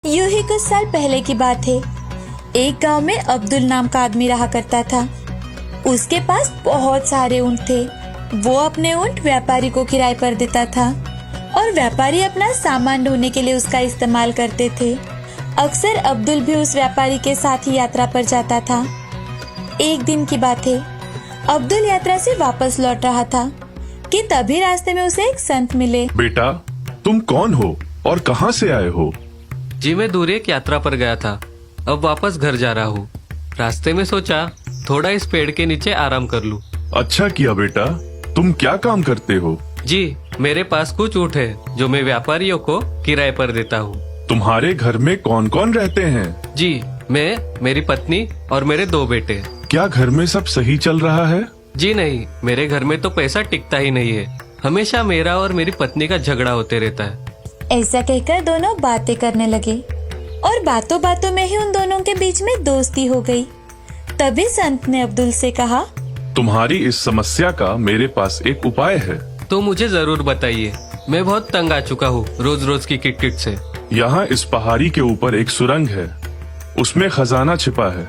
यूं ही कुछ साल पहले की बात है। एक गांव में अब्दुल नाम का आदमी रहा करता था। उसके पास बहुत सारे ऊंट थे। वो अपने ऊंट व्यापारी को किराए पर देता था और व्यापारी अपना सामान ढोने के लिए उसका इस्तेमाल करते थे। अक्सर अब्दुल भी उस व्यापारी के साथ ही यात्रा पर जाता था। एक दिन की बात है, अब्दुल यात्रा से वापस लौट रहा था कि तभी रास्ते में उसे एक संत मिले। बेटा, तुम कौन हो और कहाँ से आए हो? जी मैं दूर एक यात्रा पर गया था, अब वापस घर जा रहा हूँ। रास्ते में सोचा थोड़ा इस पेड़ के नीचे आराम कर लूँ। अच्छा किया बेटा। तुम क्या काम करते हो? जी मेरे पास कुछ ऊँट है जो मैं व्यापारियों को किराए पर देता हूँ। तुम्हारे घर में कौन कौन रहते हैं? जी मैं, मेरी पत्नी और मेरे 2 बेटे। क्या घर में सब सही चल रहा है? जी नहीं, मेरे घर में तो पैसा टिकता ही नहीं है। हमेशा मेरा और मेरी पत्नी का झगड़ा होते रहता है। ऐसा कहकर दोनों बातें करने लगे और बातों बातों में ही उन दोनों के बीच में दोस्ती हो गई। तभी संत ने अब्दुल से कहा, तुम्हारी इस समस्या का मेरे पास एक उपाय है। तो मुझे जरूर बताइए, मैं बहुत तंग आ चुका हूँ रोज रोज की किटकिट से। यहाँ इस पहाड़ी के ऊपर एक सुरंग है, उसमें खजाना छिपा है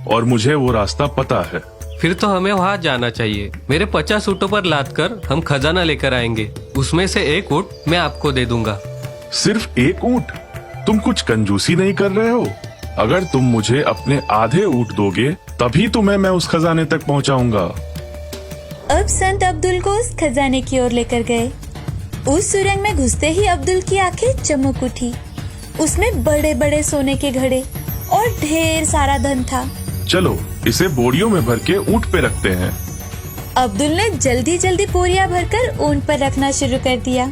और मुझे वो रास्ता पता है। फिर तो हमें वहाँ जाना चाहिए। मेरे 50 ऊँटों पर लाद कर हम खजाना लेकर आएंगे। उसमें से एक ऊँट मैं आपको दे दूंगा। सिर्फ एक ऊँट? तुम कुछ कंजूसी नहीं कर रहे हो? अगर तुम मुझे अपने आधे ऊँट दोगे तभी तुम्हें मैं उस खजाने तक पहुँचाऊंगा। अब संत अब्दुल को उस खजाने की ओर लेकर गए। उस सुरंग में घुसते ही अब्दुल की आंखें चमक उठी। उसमें बड़े बड़े सोने के घड़े और ढेर सारा धन था। चलो इसे बोरियों में भर के ऊँट पे रखते हैं। अब्दुल ने जल्दी जल्दी बोरियां भरकर ऊंट पर रखना शुरू कर दिया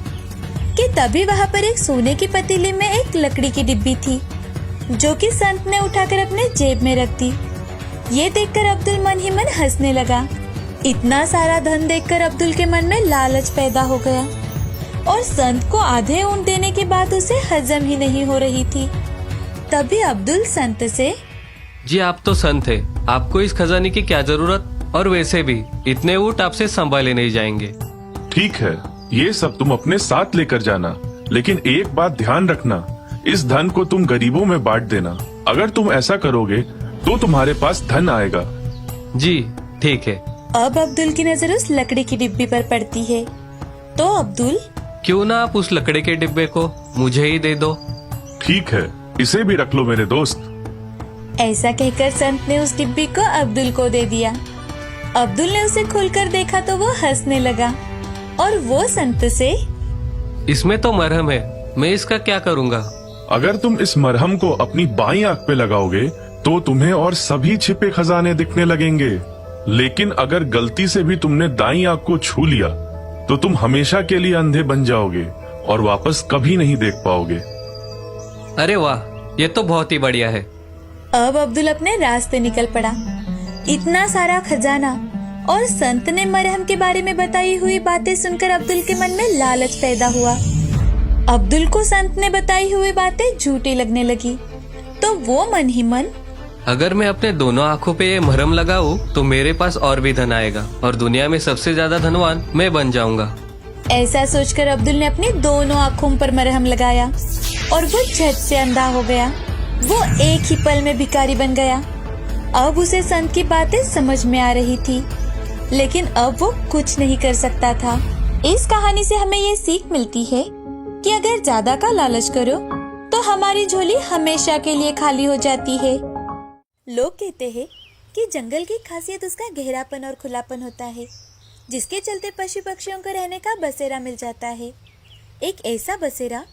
कि तभी वहाँ पर एक सोने की पतीली में एक लकड़ी की डिब्बी थी जो कि संत ने उठाकर अपने जेब में रख दी। ये देखकर अब्दुल मन ही मन हंसने लगा। इतना सारा धन देखकर अब्दुल के मन में लालच पैदा हो गया और संत को आधे ऊंट देने की बात उसे हजम ही नहीं हो रही थी। तभी अब्दुल संत से, जी आप तो संत है, आपको इस खजाने की क्या जरूरत? और वैसे भी इतने ऊँट आपसे संभाले नहीं जाएंगे। ठीक है, ये सब तुम अपने साथ लेकर जाना, लेकिन एक बात ध्यान रखना, इस धन को तुम गरीबों में बांट देना। अगर तुम ऐसा करोगे तो तुम्हारे पास धन आएगा। जी ठीक है। अब अब्दुल की नजर उस लकड़ी की डिब्बी पर पड़ती है तो अब्दुल, क्यों ना आप उस लकड़ी के डिब्बे को मुझे ही दे दो। ठीक है, इसे भी रख लो मेरे दोस्त। ऐसा कहकर संत ने उस डिब्बी को अब्दुल को दे दिया। अब्दुल ने उसे खोलकर देखा तो वो हंसने लगा और वो संत से, इसमें तो मरहम है, मैं इसका क्या करूँगा? अगर तुम इस मरहम को अपनी बाईं आंख पे लगाओगे तो तुम्हें और सभी छिपे खजाने दिखने लगेंगे। लेकिन अगर गलती से भी तुमने दाईं आंख को छू लिया तो तुम हमेशा के लिए अंधे बन जाओगे और वापस कभी नहीं देख पाओगे। अरे वाह, ये तो बहुत ही बढ़िया है। अब अब्दुल अपने रास्ते निकल पड़ा। इतना सारा खजाना और संत ने मरहम के बारे में बताई हुई बातें सुनकर अब्दुल के मन में लालच पैदा हुआ। अब्दुल को संत ने बताई हुई बातें झूठी लगने लगी तो वो मन ही मन, अगर मैं अपने दोनों आँखों पे ये मरहम लगाऊं तो मेरे पास और भी धन आएगा और दुनिया में सबसे ज्यादा धनवान मैं बन जाऊंगा। ऐसा सोचकर अब्दुल ने अपनी दोनों आँखों पर मरहम लगाया और वो झट से अंधा हो गया। वो एक ही पल में भिखारी बन गया। अब उसे संत की बातें समझ में आ रही थी, लेकिन अब वो कुछ नहीं कर सकता था। इस कहानी से हमें ये सीख मिलती है कि अगर ज्यादा का लालच करो तो हमारी झोली हमेशा के लिए खाली हो जाती है। लोग कहते हैं कि जंगल की खासियत उसका गहरापन और खुलापन होता है, जिसके चलते पशु पक्षियों को रहने का बसेरा मिल जाता है। एक ऐसा बसेरा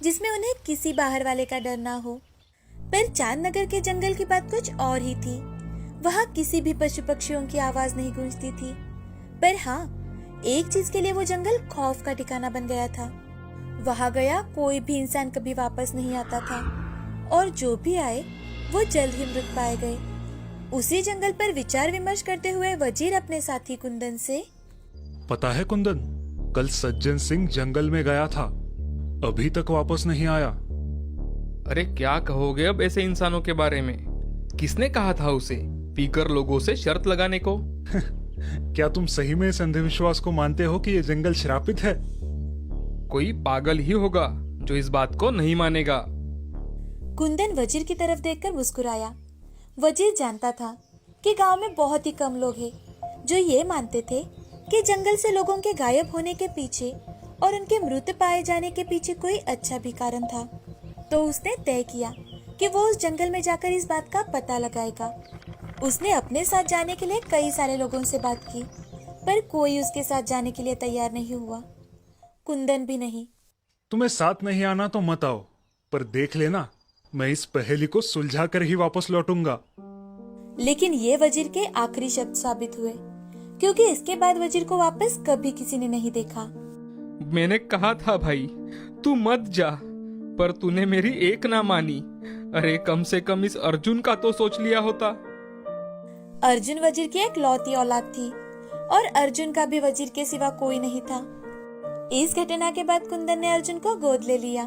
जिसमें उन्हें किसी बाहर वाले का डर ना हो। पर चांदनगर के जंगल की बात कुछ और ही थी। वहाँ किसी भी पशु पक्षियों की आवाज नहीं गूंजती थी। पर हाँ, एक चीज के लिए वो जंगल खौफ का ठिकाना बन गया था। वहाँ गया कोई भी इंसान कभी वापस नहीं आता था और जो भी आए वो जल्द ही मृत पाए गए। उसी जंगल पर विचार विमर्श करते हुए वजीर अपने साथी कुंदन से, पता है कुंदन, कल सज्जन सिंह जंगल में गया था, अभी तक वापस नहीं आया। अरे क्या कहोगे अब ऐसे इंसानों के बारे में? किसने कहा था उसे पीकर लोगों से शर्त लगाने को? क्या तुम सही में इस अंधविश्वास को मानते हो कि ये जंगल श्रापित है? कोई पागल ही होगा जो इस बात को नहीं मानेगा। कुंदन वजीर की तरफ देखकर मुस्कुराया। वजीर जानता था कि गांव में बहुत ही कम लोग हैं जो ये मानते थे कि जंगल से लोगों के गायब होने के पीछे और उनके मृत पाए जाने के पीछे कोई अच्छा भी कारण था। तो उसने तय किया कि वो उस जंगल में जाकर इस बात का पता लगाएगा। उसने अपने साथ जाने के लिए कई सारे लोगों से बात की, पर कोई उसके साथ जाने के लिए तैयार नहीं हुआ, कुंदन भी नहीं। तुम्हें साथ नहीं आना तो मत आओ, पर देख लेना मैं इस पहेली को सुलझा कर ही वापस लौटूंगा। लेकिन ये वजीर के आखिरी शब्द साबित हुए, क्योंकि इसके बाद वजीर को वापस कभी किसी ने नहीं देखा। मैंने कहा था भाई तू मत जा, पर तूने मेरी एक ना मानी। अरे कम से कम इस अर्जुन का तो सोच लिया होता। अर्जुन वजीर की एक लौती औलाद थी और अर्जुन का भी वजीर के सिवा कोई नहीं था। इस घटना के बाद कुंदन ने अर्जुन को गोद ले लिया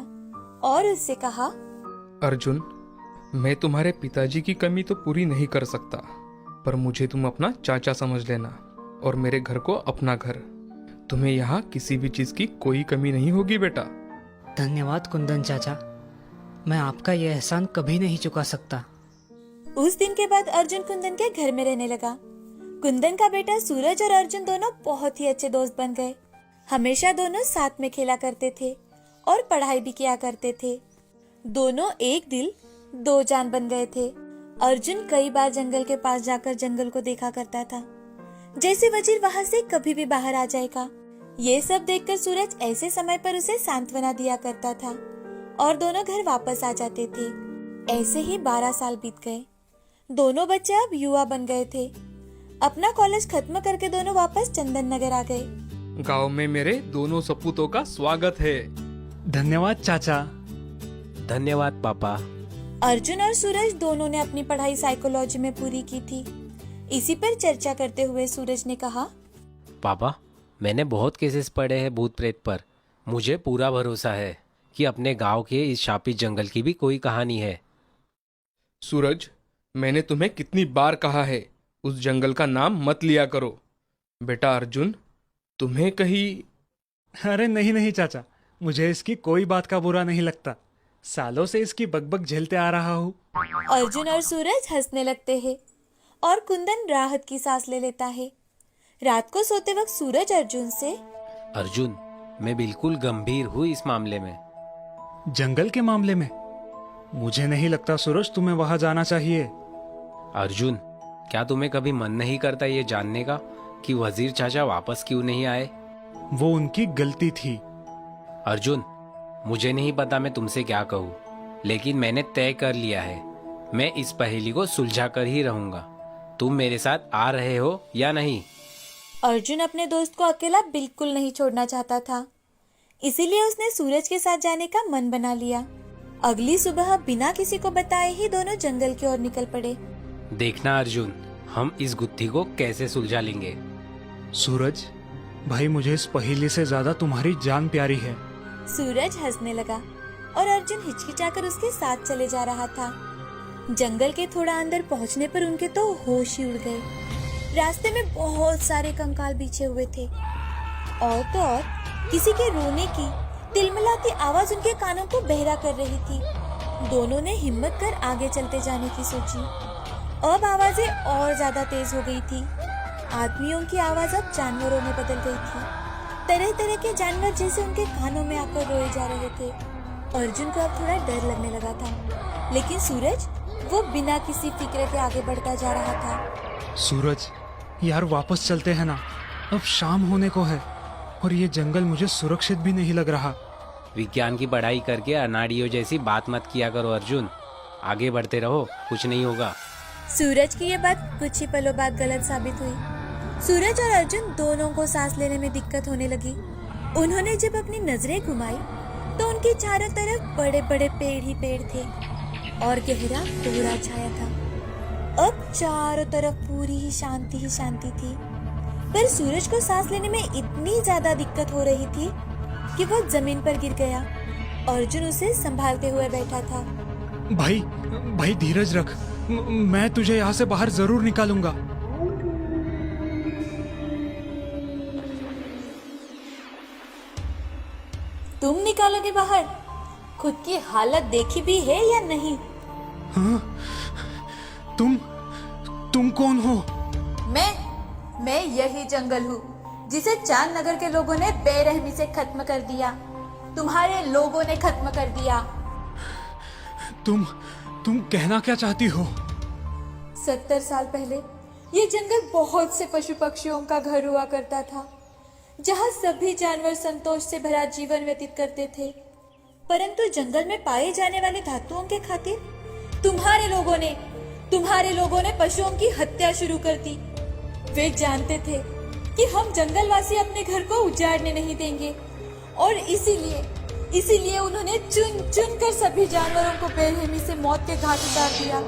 और उससे कहा, अर्जुन, मैं तुम्हारे पिताजी की कमी तो पूरी नहीं कर सकता, पर मुझे तुम अपना चाचा समझ लेना और मेरे घर को अपना घर। तुम्हें यहाँ किसी भी चीज की कोई कमी नहीं होगी बेटा। धन्यवाद कुंदन चाचा, मैं आपका यह एहसान कभी नहीं चुका सकता। उस दिन के बाद अर्जुन कुंदन के घर में रहने लगा। कुंदन का बेटा सूरज और अर्जुन दोनों बहुत ही अच्छे दोस्त बन गए। हमेशा दोनों साथ में खेला करते थे और पढ़ाई भी किया करते थे। दोनों एक दिल दो जान बन गए थे। अर्जुन कई बार जंगल के पास जाकर जंगल को देखा करता था, जैसे वजीर वहाँ से कभी भी बाहर आ जाएगा। ये सब देखकर सूरज ऐसे समय पर उसे सांत्वना दिया करता था और दोनों घर वापस आ जाते थे। ऐसे ही 12 साल बीत गए। दोनों बच्चे अब युवा बन गए थे। अपना कॉलेज खत्म करके दोनों वापस चंदन नगर आ गए। गांव में मेरे दोनों सपूतों का स्वागत है। धन्यवाद चाचा। धन्यवाद पापा। अर्जुन और सूरज दोनों ने अपनी पढ़ाई साइकोलॉजी में पूरी की थी। इसी पर चर्चा करते हुए सूरज ने कहा, पापा, मैंने बहुत केसेस पढ़े हैं भूत प्रेत पर। मुझे पूरा भरोसा है कि अपने गांव के इस शापित जंगल की भी कोई कहानी है। सूरज, मैंने तुम्हें कितनी बार कहा है उस जंगल का नाम मत लिया करो। बेटा अर्जुन, तुम्हें कहीं... अरे नहीं नहीं चाचा, मुझे इसकी कोई बात का बुरा नहीं लगता। सालों से इसकी बकबक झेलते आ रहा हूँ। अर्जुन और सूरज हंसने लगते हैं और कुंदन राहत की सांस ले लेता है। रात को सोते वक्त सूरज अर्जुन से, अर्जुन, मैं बिल्कुल गंभीर हूँ इस मामले में। जंगल के मामले में? मुझे नहीं लगता सूरज तुम्हें वहां जाना चाहिए। अर्जुन, क्या तुम्हें कभी मन नहीं करता ये जानने का कि वजीर चाचा वापस क्यों नहीं आए? वो उनकी गलती थी। अर्जुन, मुझे नहीं पता मैं तुमसे क्या कहूँ, लेकिन मैंने तय कर लिया है, मैं इस पहेली को सुलझा कर ही रहूंगा। तुम मेरे साथ आ रहे हो या नहीं? अर्जुन अपने दोस्त को अकेला बिल्कुल नहीं छोड़ना चाहता था, इसीलिए उसने सूरज के साथ जाने का मन बना लिया। अगली सुबह बिना किसी को बताए ही दोनों जंगल की ओर निकल पड़े। देखना अर्जुन, हम इस गुत्थी को कैसे सुलझा लेंगे। सूरज भाई, मुझे इस पहेली से ज्यादा तुम्हारी जान प्यारी है। सूरज हंसने लगा और अर्जुन हिचकिचाकर उसके साथ चले जा रहा था। जंगल के थोड़ा अंदर पहुंचने पर उनके तो होश ही उड़ गए। रास्ते में बहुत सारे कंकाल बिछे हुए थे और तो और किसी के रोने की तिलमिलाती आवाज उनके कानों को बहरा कर रही थी। दोनों ने हिम्मत कर आगे चलते जाने की सोची। अब आवाजें और ज्यादा तेज हो गई थी। आदमियों की आवाज अब जानवरों में बदल गई थी। तरह तरह के जानवर जैसे उनके कानों में आकर रोए जा रहे थे। अर्जुन को अब थोड़ा डर लगने लगा था, लेकिन सूरज वो बिना किसी फिक्र के आगे बढ़ता जा रहा था। सूरज यार, वापस चलते हैं ना, अब शाम होने को है और ये जंगल मुझे सुरक्षित भी नहीं लग रहा। विज्ञान की पढ़ाई करके अनाड़ियों जैसी बात मत किया करो अर्जुन, आगे बढ़ते रहो, कुछ नहीं होगा। सूरज की ये बात कुछ ही पलों बाद गलत साबित हुई। सूरज और अर्जुन दोनों को सांस लेने में दिक्कत होने लगी। उन्होंने जब अपनी नजरें घुमाई तो उनके चारों तरफ बड़े बड़े पेड़ ही पेड़ थे और गहरा कोहरा छाया था। अब चारों तरफ पूरी ही शांति थी, पर सूरज को सांस लेने में इतनी ज्यादा दिक्कत हो रही थी कि वो जमीन पर गिर गया। अर्जुन उसे संभालते हुए बैठा था। भाई धीरज रख, मैं तुझे यहाँ से बाहर जरूर निकालूंगा। तुम निकालोगे बाहर? खुद की हालत देखी भी है या नहीं? तुम कौन हो? मैं यही जंगल हूँ जिसे चांद नगर के लोगों ने बेरहमी से खत्म कर दिया। तुम्हारे लोगों ने खत्म कर दिया। तुम कहना क्या चाहती हो? 70 साल पहले ये जंगल बहुत से पशु पक्षियों का घर हुआ करता था, जहाँ सभी जानवर संतोष से भरा जीवन व्यतीत करते थे। परंतु जंगल में पाए जाने वाले धातुओं के खातिर तुम्हारे लोगों ने पशुओं की हत्या शुरू कर दी। वे जानते थे कि हम जंगलवासी अपने घर को उजाड़ने नहीं देंगे, और इसीलिए उन्होंने चुन चुन कर सभी जानवरों को बेरहमी से मौत के घाट उतार दिया।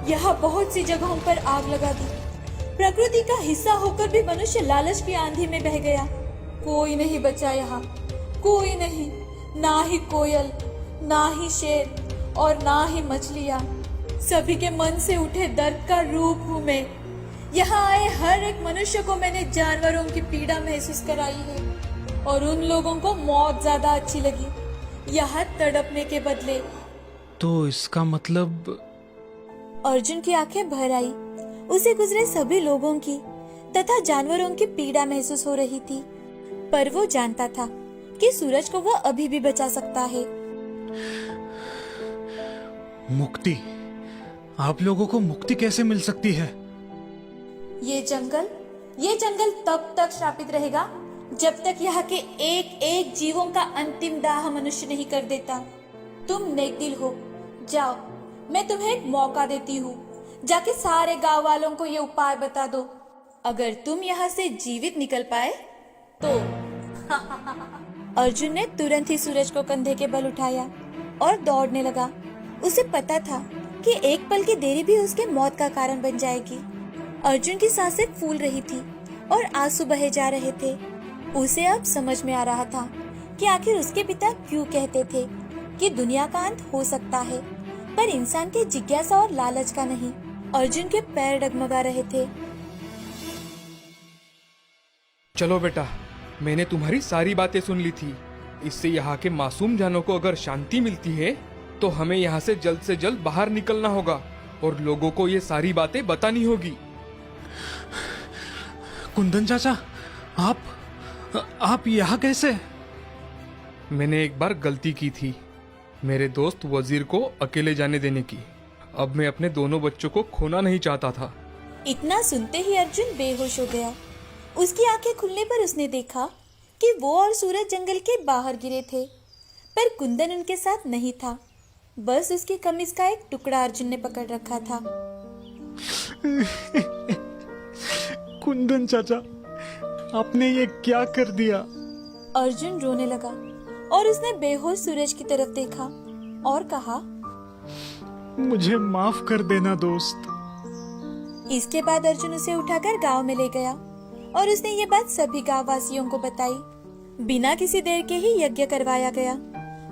यहाँ बहुत सी जगहों पर आग लगा दी। प्रकृति का हिस्सा होकर भी मनुष्य लालच की आंधी में बह गया। कोई नहीं बचा यहाँ, कोई नहीं, ना ही कोयल, ना ही शेर और ना ही मछलियाँ। सभी के मन से उठे दर्द का रूप हूँ मैं। यहाँ आए हर एक मनुष्य को मैंने जानवरों की पीड़ा महसूस कराई है, और उन लोगों को मौत ज्यादा अच्छी लगी, यहाँ तड़पने के बदले। तो इसका मतलब? अर्जुन की आंखें भर आई। उसे गुजरे सभी लोगों की तथा जानवरों की पीड़ा महसूस हो रही थी, पर वो जानता था कि सूरज को वो अभी भी बचा सकता है। मुक्ति? आप लोगों को मुक्ति कैसे मिल सकती है? ये जंगल तब तक श्रापित रहेगा जब तक यहाँ के एक एक जीवों का अंतिम दाह मनुष्य नहीं कर देता। तुम नेकदिल हो, जाओ, मैं तुम्हें एक मौका देती हूँ। जाके सारे गांव वालों को ये उपाय बता दो। अगर तुम यहाँ से जीवित निकल पाए तो अर्जुन ने तुरंत ही सूरज को कंधे के बल उठाया और दौड़ने लगा। उसे पता था कि एक पल की देरी भी उसके मौत का कारण बन जाएगी। अर्जुन की सांसें फूल रही थी और आंसू बहे जा रहे थे। उसे अब समझ में आ रहा था कि आखिर उसके पिता क्यों कहते थे कि दुनिया का अंत हो सकता है, पर इंसान के जिज्ञासा और लालच का नहीं। अर्जुन के पैर डगमगा रहे थे। चलो बेटा, मैंने तुम्हारी सारी बातें सुन ली थी। इससे यहाँ के मासूम जानों को अगर शांति मिलती है तो हमें यहाँ से जल्द बाहर निकलना होगा और लोगों को ये सारी बातें बतानी होगी। कुंदन चाचा, आप यहाँ कैसे? मैंने एक बार गलती की थी, मेरे दोस्त वजीर को अकेले जाने देने की। अब मैं अपने दोनों बच्चों को खोना नहीं चाहता था। इतना सुनते ही अर्जुन बेहोश हो गया। उसकी आंखें खुलने पर उसने देखा कि वो और सूरज जंगल के बाहर गिरे थे, पर कुंदन उनके साथ नहीं था। बस उसकी कमीज का एक टुकड़ा अर्जुन ने पकड़ रखा था। कुंदन चाचा, आपने ये क्या कर दिया? अर्जुन रोने लगा और उसने बेहोश सूरज की तरफ देखा और कहा, मुझे माफ कर देना दोस्त। इसके बाद अर्जुन उसे उठाकर गांव में ले गया और उसने ये बात सभी गांव वासियों को बताई। बिना किसी देर के ही यज्ञ करवाया गया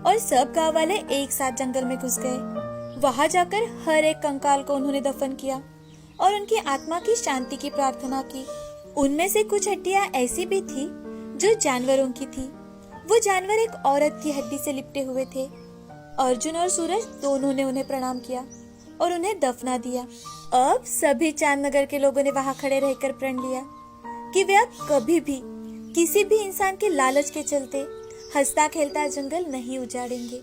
और सब गांव वाले एक साथ जंगल में घुस गए। वहां जाकर हर एक कंकाल को उन्होंने दफन किया और उनकी आत्मा की शांति की प्रार्थना की। उनमें से कुछ हड्डियां ऐसी भी थी जो जानवरों की थी। वो जानवर एक औरत की हड्डी से लिपटे हुए थे। अर्जुन और सूरज दोनों ने उन्हें प्रणाम किया और उन्हें दफना दिया। अब सभी चांद नगर के लोगों ने वहां खड़े रहकर प्रण लिया कि वे अब कभी भी किसी भी इंसान के लालच के चलते हंसता खेलता जंगल नहीं उजाड़ेंगे।